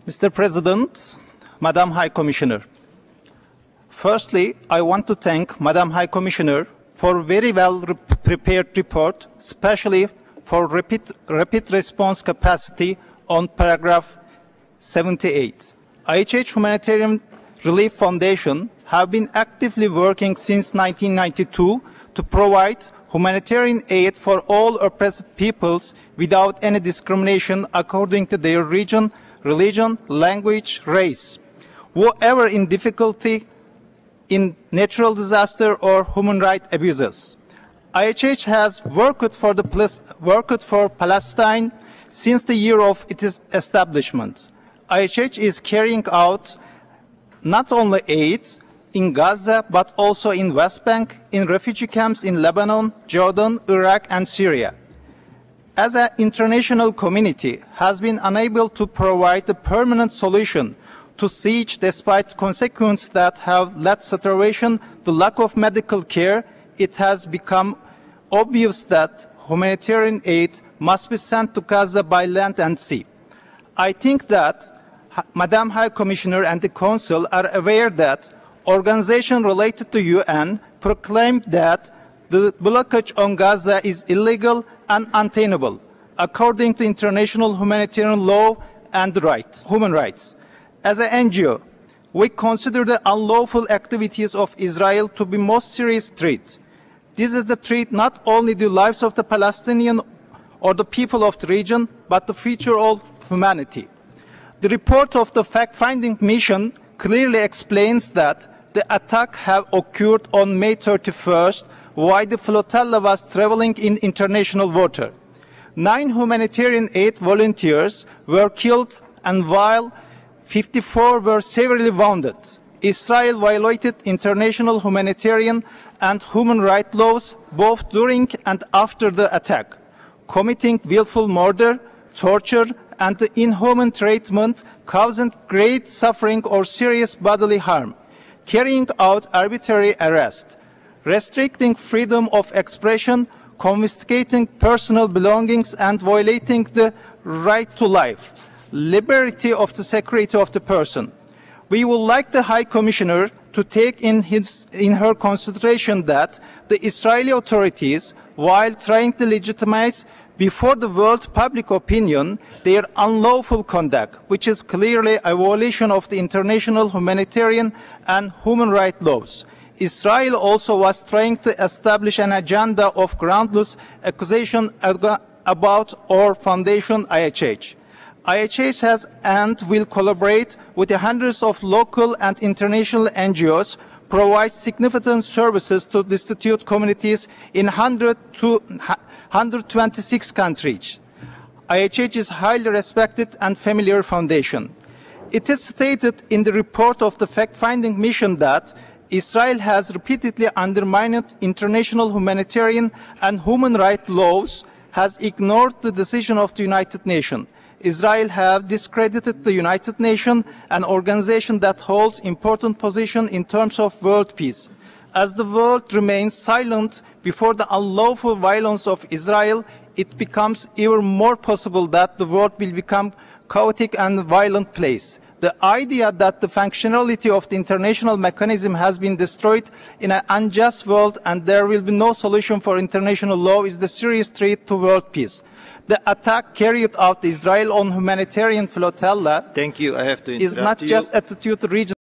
Mr. President, Madam High Commissioner. Firstly, I want to thank Madam High Commissioner for a very well prepared report, especially for rapid response capacity on paragraph 78. IHH Humanitarian Relief Foundation have been actively working since 1992 to provide humanitarian aid for all oppressed peoples without any discrimination according to their region, religion, language, race. Whoever in difficulty, in natural disaster or human rights abuses. IHH has worked for Palestine since the year of its establishment. IHH is carrying out not only aid in Gaza, but also in West Bank, in refugee camps in Lebanon, Jordan, Iraq, and Syria. As an international community has been unable to provide a permanent solution to siege despite consequences that have led starvation, the lack of medical care, it has become obvious that humanitarian aid must be sent to Gaza by land and sea. I think that Madam High Commissioner and the Council are aware that organizations related to UN proclaimed that the blockage on Gaza is illegal and untenable, according to international humanitarian law and human rights. As an NGO, we consider the unlawful activities of Israel to be most serious threat. This is the threat not only the lives of the Palestinian or the people of the region, but the future of humanity. The report of the fact-finding mission clearly explains that the attack had occurred on May 31st while the flotilla was traveling in international water. 9 humanitarian aid volunteers were killed and while 54 were severely wounded. Israel violated international humanitarian and human rights laws both during and after the attack, committing willful murder, torture, and the inhuman treatment causing great suffering or serious bodily harm, carrying out arbitrary arrest, restricting freedom of expression, confiscating personal belongings, and violating the right to life, liberty of the security of the person. We would like the High Commissioner to take in her consideration that the Israeli authorities, while trying to legitimize before the world public opinion their unlawful conduct, which is clearly a violation of the international humanitarian and human rights laws. Israel also was trying to establish an agenda of groundless accusation about our foundation IHH. IHH has and will collaborate with the hundreds of local and international NGOs, provide significant services to destitute communities in 126 countries. IHH is a highly respected and familiar foundation. It is stated in the report of the fact-finding mission that Israel has repeatedly undermined international humanitarian and human rights laws, has ignored the decision of the United Nations. Israel has discredited the United Nations, an organization that holds important position in terms of world peace. As the world remains silent before the unlawful violence of Israel, it becomes even more possible that the world will become chaotic and violent place. The idea that the functionality of the international mechanism has been destroyed in an unjust world and there will be no solution for international law is the serious threat to world peace. The attack carried out Israel on humanitarian flotilla Thank you. I have to interrupt is not you. just attitude region.